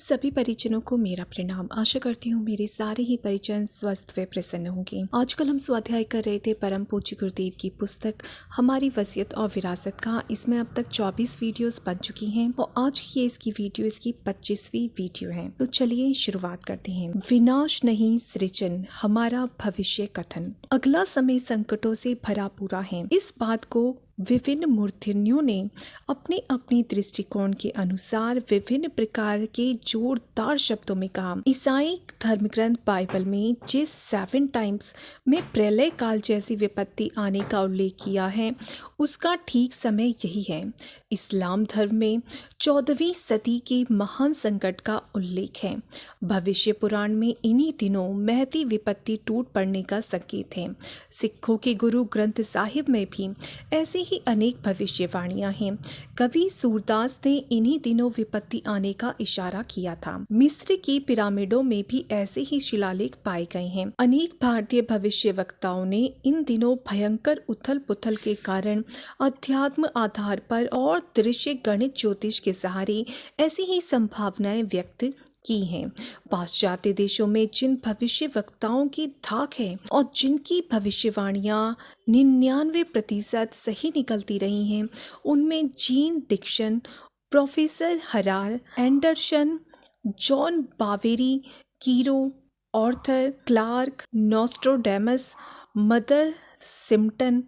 सभी परिजनों को मेरा प्रणाम। आशा करती हूँ मेरे सारे ही परिजन स्वस्थ व प्रसन्न होंगे। आजकल हम स्वाध्याय कर रहे थे परम पूज्य गुरुदेव की पुस्तक हमारी वसीयत और विरासत का। इसमें अब तक 24 वीडियोस बन चुकी हैं और आज ये इसकी 25वीं वीडियो है। तो चलिए शुरुआत करते हैं। विनाश नहीं सृजन, हमारा भविष्य कथन। अगला समय संकटों से भरा पूरा है। इस बात को विभिन्न मूर्तियों ने अपने अपने दृष्टिकोण के अनुसार विभिन्न प्रकार के जोरदार शब्दों में कहा। ईसाई धर्मग्रंथ बाइबल में जिस 7 टाइम्स में प्रलय काल जैसी विपत्ति आने का उल्लेख किया है उसका ठीक समय यही है। इस्लाम धर्म में 14वीं सदी के महान संकट का उल्लेख है। भविष्य पुराण में इन्हीं दिनों महती विपत्ति टूट पड़ने का संकेत है। सिखों के गुरु ग्रंथ साहिब में भी ऐसी ही अनेक भविष्यवाणियां हैं। कवि सूरदास ने इन्हीं दिनों विपत्ति आने का इशारा किया था। मिस्र की पिरामिडों में भी ऐसे ही शिलालेख पाए गए हैं। अनेक भारतीय भविष्यवक्ताओं ने इन दिनों भयंकर उथल पुथल के कारण अध्यात्म आधार पर और दृश्य गणित ज्योतिष के सहारे ऐसी ही संभावनाएं व्यक्त की हैं। पाश्चात्य देशों में जिन भविष्य वक्ताओं की धाक है और जिनकी भविष्यवाणियां 99% सही निकलती रही हैं, उनमें Jeane Dixon, professor Harar Anderson, John Bavery, Cheiro, Arthur Clarke, Nostradamus, mother Shipton,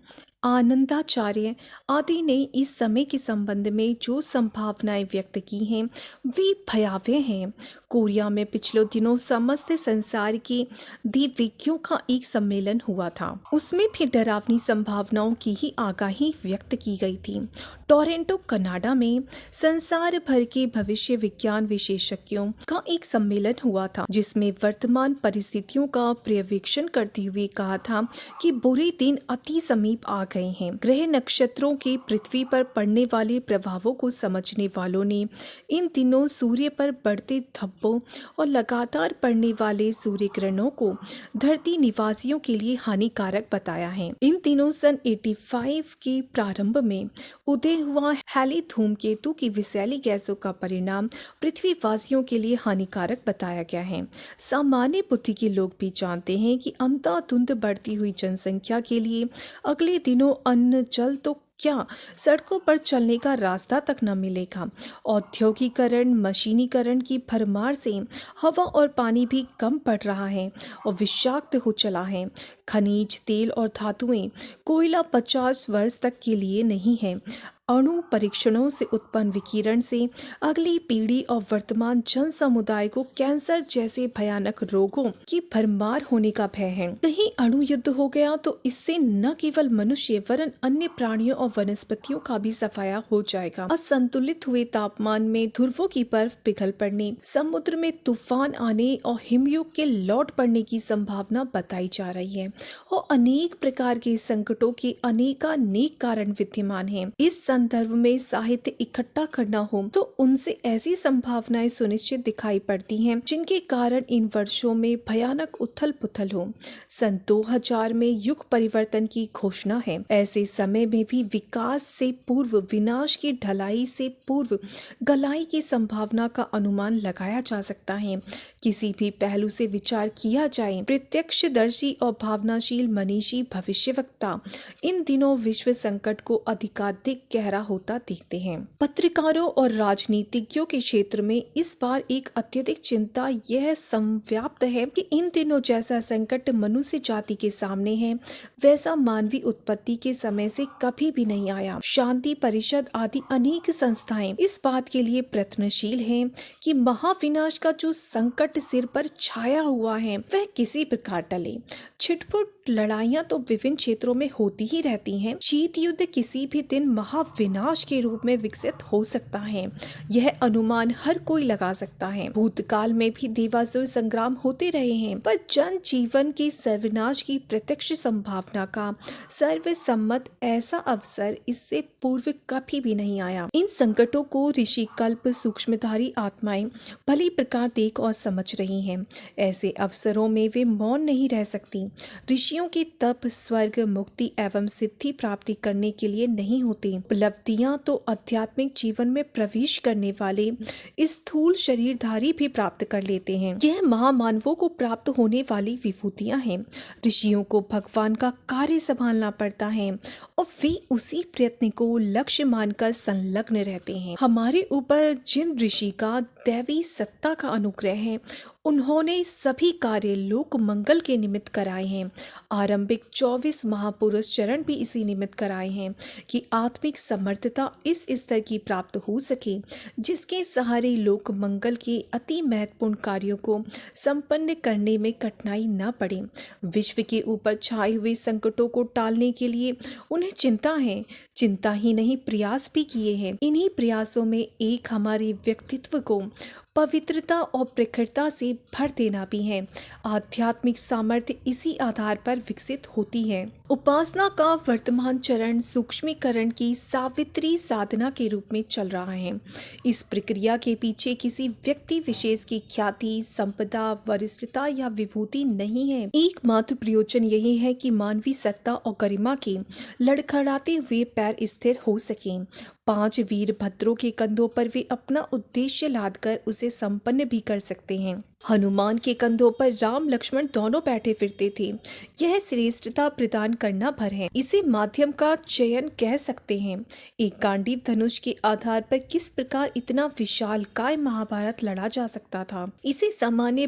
Anandacharya आदि ने इस समय के संबंध में जो संभावनाएं व्यक्त की हैं वे भयावह हैं। कोरिया में पिछले दिनों समस्त संसार के दिव्यज्ञों का एक सम्मेलन हुआ था। उसमें भी डरावनी संभावनाओं की ही आगाही व्यक्त की गई थी। टोरंटो कनाडा में संसार भर के भविष्य विज्ञान विशेषज्ञों का एक सम्मेलन हुआ था, जिसमें वर्तमान परिस्थितियों का पर्यवेक्षण करते हुए कहा था कि बुरे दिन अति समीप आ गए हैं। ग्रह नक्षत्रों के पृथ्वी पर पड़ने वाले प्रभावों को समझने वालों ने इन दिनों सूर्य पर बढ़ते धब्बों और लगातार पड़ने वाले सूर्य ग्रहणों को धरती निवासियों के लिए हानिकारक बताया है। इन दिनों सन 85 के प्रारंभ में उदय हुआ हैली धूमकेतु की विषैली गैसों का परिणाम पृथ्वीवासियों के लिए हानिकारक बताया गया है। सामान्य बुद्धि के लोग भी जानते हैं कि अंधाधुंध बढ़ती हुई जनसंख्या के लिए अगले दिनों अन्न जल तो क्या सड़कों पर चलने का रास्ता तक न मिलेगा। औद्योगिकरण मशीनीकरण की भरमार से हवा और पानी भी कम पड़ रहा है और विषाक्त हो चला है। खनिज तेल और धातुएं कोयला 50 वर्ष तक के लिए नहीं है। अणु परीक्षणों से उत्पन्न विकिरण से अगली पीढ़ी और वर्तमान जन समुदाय को कैंसर जैसे भयानक रोगों की भरमार होने का भय है। कहीं अणु युद्ध हो गया तो इससे न केवल मनुष्य वरन अन्य प्राणियों और वनस्पतियों का भी सफाया हो जाएगा। असंतुलित हुए तापमान में ध्रुवों की बर्फ पिघल पड़ने, समुद्र में तूफान आने और हिमयुग के लौट पड़ने की संभावना बताई जा रही है और अनेक प्रकार के संकटों के अनेकानेक कारण विद्यमान हैं। इस संदर्भ में साहित्य इकट्ठा करना हो तो उनसे ऐसी संभावनाएं सुनिश्चित दिखाई पड़ती हैं जिनके कारण इन वर्षों में भयानक उथल पुथल हो। सन 2000 में युग परिवर्तन की घोषणा है। ऐसे समय में भी विकास से पूर्व विनाश की ढलाई से पूर्व गलाई की संभावना का अनुमान लगाया जा सकता है। किसी भी पहलू से विचार किया जाए, प्रत्यक्षदर्शी और भावनाशील मनीषी भविष्यवक्ता इन दिनों विश्व संकट को अधिकाधिक गहरा होता देखते हैं। पत्रकारों और राजनीतिज्ञों के क्षेत्र में इस बार एक अत्यधिक चिंता यह संव्याप्त है कि इन दिनों जैसा संकट मनुष्य जाति के सामने है वैसा मानवीय उत्पत्ति के समय से कभी भी नहीं आया। शांति परिषद आदि अनेक संस्थाएं इस बात के लिए प्रयत्नशील हैं कि महाविनाश का जो संकट सिर पर छाया हुआ है वह किसी प्रकार टले। छिटपुट लड़ाइयां तो विभिन्न क्षेत्रों में होती ही रहती हैं। शीत युद्ध किसी भी दिन महाविनाश के रूप में विकसित हो सकता है, यह अनुमान हर कोई लगा सकता है। भूतकाल में भी देवासुर संग्राम होते रहे हैं, पर जन जीवन के सर्वनाश की प्रत्यक्ष संभावना का सर्वसम्मत ऐसा अवसर इससे पूर्व कभी भी नहीं आया। इन संकटों को ऋषि कल्प सूक्ष्मधारी आत्माएं भली प्रकार देख और समझ रही हैं। ऐसे अवसरों में वे मौन नहीं रह सकती। ऋषियों की तप स्वर्ग मुक्ति एवं सिद्धि प्राप्ति करने के लिए नहीं होते, उपलब्धियां तो आध्यात्मिक जीवन में प्रवेश करने वाले स्थूल शरीरधारी भी प्राप्त कर लेते हैं। यह महामानवों को प्राप्त होने वाली विभूतियां हैं। ऋषियों को भगवान का कार्य संभालना पड़ता है और वे उसी प्रयत्न को लक्ष्य मानकर संलग्न रहते हैं। हमारे ऊपर जिन ऋषि का दैवी सत्ता का अनुग्रह है, उन्होंने सभी कार्य लोक मंगल के निमित्त कराए हैं। आरंभिक 24 महापुरुष चरण भी इसी निमित्त कराए हैं कि आत्मिक समर्थता इस स्तर की प्राप्त हो सके जिसके सहारे लोक मंगल के अति महत्वपूर्ण कार्यों को संपन्न करने में कठिनाई न पड़े। विश्व के ऊपर छाए हुए संकटों को टालने के लिए उन्हें चिंता है, चिंता ही नहीं प्रयास भी किए हैं। इन्हीं प्रयासों में एक हमारे व्यक्तित्व को पवित्रता और प्रखरता से भर देना भी है। आध्यात्मिक सामर्थ्य इसी आधार पर विकसित होती है। उपासना का वर्तमान चरण सूक्ष्मीकरण की सावित्री साधना के रूप में चल रहा है। इस प्रक्रिया के पीछे किसी व्यक्ति विशेष की ख्याति, संपदा, वरिष्ठता या विभूति नहीं है। एकमात्र प्रयोजन यही है कि मानवीय सत्ता और गरिमा के लड़खड़ाते हुए पैर स्थिर हो सकें। 5 वीरभद्रों के कंधों पर वे अपना उद्देश्य लादकर उसे संपन्न भी कर सकते हैं। हनुमान के कंधों पर राम लक्ष्मण दोनों बैठे फिरते थे। यह श्रेष्ठता प्रदान करना भर है। इसे माध्यम का चयन कह सकते हैं। एक गांडीव धनुष के आधार पर किस प्रकार इतना विशालकाय महाभारत लड़ा जा सकता था, इसे सामान्य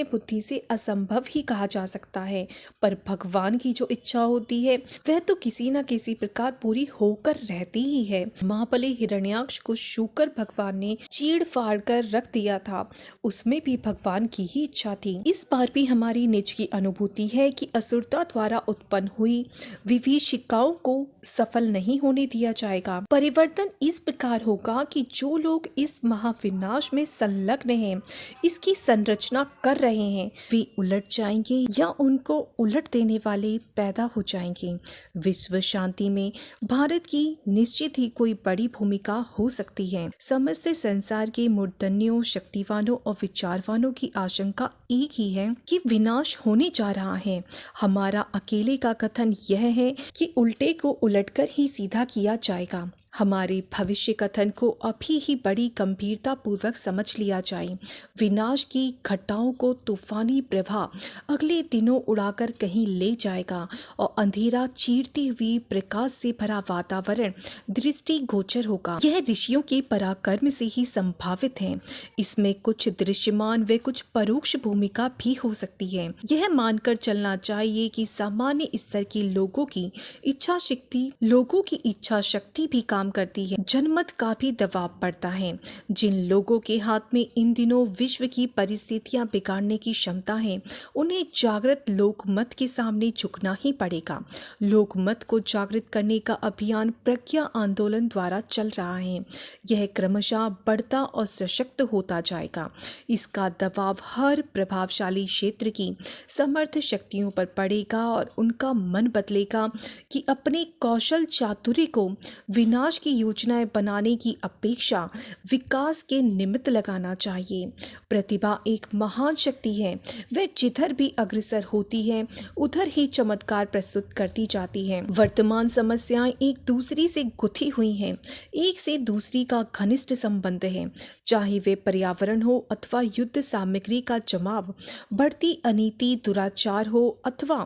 बुद्धि से असंभव ही कहा जा सकता है। पर भगवान की जो इच्छा होती है वह तो किसी न किसी प्रकार पूरी होकर रहती ही है। महाबली हिरण्याक्ष को शूकर भगवान ने चीड़ फाड़ कर रख दिया था, उसमें भी भगवान की ही इच्छा थी। इस बार भी हमारी निज की अनुभूति है कि असुरता द्वारा उत्पन्न हुई विभीषिकाओं को सफल नहीं होने दिया जाएगा। परिवर्तन इस प्रकार होगा कि जो लोग इस महाविनाश में संलग्न हैं, इसकी संरचना कर रहे हैं, वे उलट जाएंगे या उनको उलट देने वाले पैदा हो जाएंगे। विश्व शांति में भारत की निश्चित ही कोई बड़ी भूमिका हो सकती है। समस्त संसार के मूर्धन्यों, शक्तिवानों और विचारवानों की आशंका एक ही है कि विनाश होने जा रहा है। हमारा अकेले का कथन यह है कि उल्टे को उलटकर ही सीधा किया जाएगा। हमारे भविष्य कथन को अभी ही बड़ी गंभीरता पूर्वक समझ लिया जाए। विनाश की घटाओं को तूफानी प्रवाह अगले दिनों उड़ाकर कहीं ले जाएगा और अंधेरा चीरती हुई प्रकाश से भरा वातावरण दृष्टि गोचर होगा। यह ऋषियों के पराक्रम से ही संभावित है। इसमें कुछ दृश्यमान व कुछ परोक्ष भूमिका भी हो सकती है। यह मानकर चलना चाहिए कि सामान्य स्तर के लोगों की इच्छा शक्ति भी काम करती है। जनमत का भी दबाव पड़ता है। जिन लोगों के हाथ में इन दिनों विश्व की परिस्थितियां बिगाड़ने की क्षमता है, उन्हें जागृत लोकमत के सामने झुकना ही पड़ेगा। लोकमत को जागृत करने का अभियान प्रज्ञा आंदोलन द्वारा चल रहा है। यह क्रमशः बढ़ता और सशक्त होता जाएगा। इसका दबाव हर प्रभावशाली क्षेत्र की समर्थ शक्तियों पर पड़ेगा और उनका मन बदलेगा कि अपने कौशल चातुर्य को विनाश की योजनाएं बनाने की अपेक्षा विकास के निमित्त लगाना चाहिए। प्रतिभा एक महान शक्ति है। वह जिधर भी अग्रसर होती है उधर ही चमत्कार प्रस्तुत करती जाती है। वर्तमान समस्याएं एक दूसरी से गुथी हुई हैं। एक से दूसरी का घनिष्ठ संबंध है। चाहे वे पर्यावरण हो अथवा युद्ध सामग्री का जमाव, बढ़ती अनीति, दुराचार हो अथवा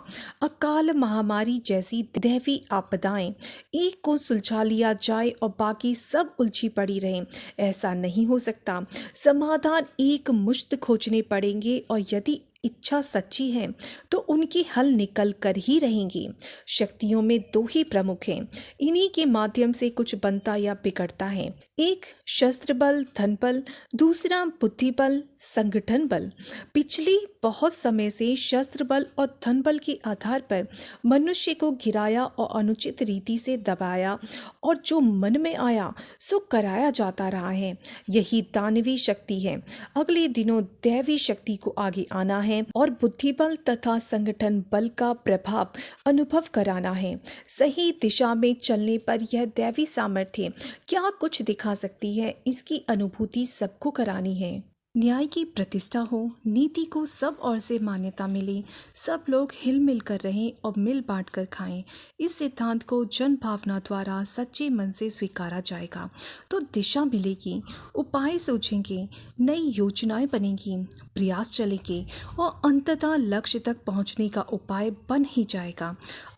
अकाल महामारी जैसी दैवी आपदाएं, एक को सुलझा लिया जाए और बाकी सब उलझी पड़ी रहें, ऐसा नहीं हो सकता। समाधान एक मुश्त खोजने पड़ेंगे और यदि इच्छा सच्ची है तो उनके हल निकल कर ही रहेंगे। शक्तियों में 2 ही प्रमुख हैं। इन्हीं के माध्यम से कुछ बनता या बिगड़ता है। एक शस्त्र बल, धन बल, दूसरा बुद्धि बल, संगठन बल। पिछले बहुत समय से शस्त्र बल और धन बल के आधार पर मनुष्य को गिराया और अनुचित रीति से दबाया और जो मन में आया सो कराया जाता रहा है। यही दानवी शक्ति है। अगले दिनों दैवी शक्ति को आगे आना है और बुद्धि बल तथा संगठन बल का प्रभाव अनुभव कराना है। सही दिशा में चलने पर यह दैवी सामर्थ्य क्या कुछ दिखा सकती है, इसकी अनुभूति सबको करानी है। न्याय की प्रतिष्ठा हो, नीति को सब ओर से मान्यता मिले, सब लोग हिल मिल कर रहें और मिल बांट कर खाएं। इस सिद्धांत को जन भावना द्वारा सच्चे मन से स्वीकारा जाएगा तो दिशा मिलेगी, उपाय सूझेंगे, नई योजनाएं बनेंगी, प्रयास चलेंगे और अंततः लक्ष्य तक पहुंचने का उपाय बन ही जाएगा।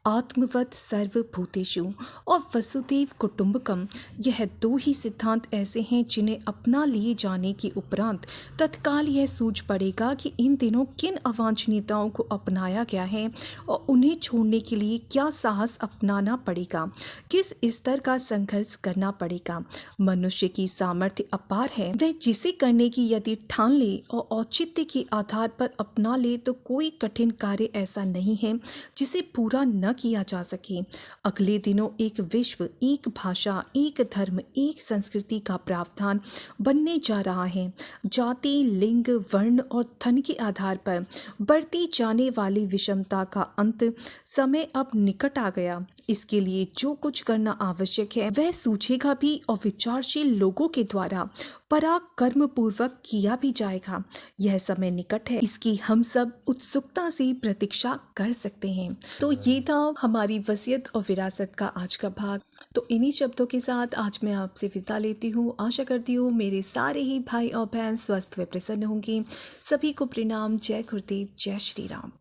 आत्मवत् सर्वभूतेषु और वसुदेव कुटुंबकम, यह दो ही सिद्धांत ऐसे हैं जिन्हें अपना लिए जाने के उपरांत तत्काल यह सूझ पड़ेगा कि इन दिनों किन अवांछनीयताओं को अपनाया गया है और उन्हें छोड़ने के लिए क्या साहस अपनाना पड़ेगा, किस स्तर का संघर्ष करना पड़ेगा। मनुष्य की सामर्थ्य अपार है, वह जिसे करने की यदि ठान ले और औचित्य के आधार पर अपना ले तो कोई कठिन कार्य ऐसा नहीं है जिसे पूरा न किया जा सके। अगले दिनों एक विश्व, एक भाषा, एक धर्म, एक संस्कृति का प्रावधान बनने जा रहा है। जाति, लिंग, वर्ण और धन के आधार पर बढ़ती जाने वाली विषमता का अंत समय अब निकट आ गया। इसके लिए जो कुछ करना आवश्यक है वह सूझेगा भी और विचारशील लोगों के द्वारा पराक्रम पूर्वक किया भी जाएगा। यह समय निकट है, इसकी हम सब उत्सुकता से प्रतीक्षा कर सकते हैं। तो ये था हमारी वसीयत और विरासत का आज का भाग। तो इन्हीं शब्दों के साथ आज मैं आपसे विदा लेती हूँ। आशा करती हूँ मेरे सारे ही भाई और बहन स्वस्थ व प्रसन्न होंगे। सभी को प्रणाम। जय गुरुदेव, जय श्री राम।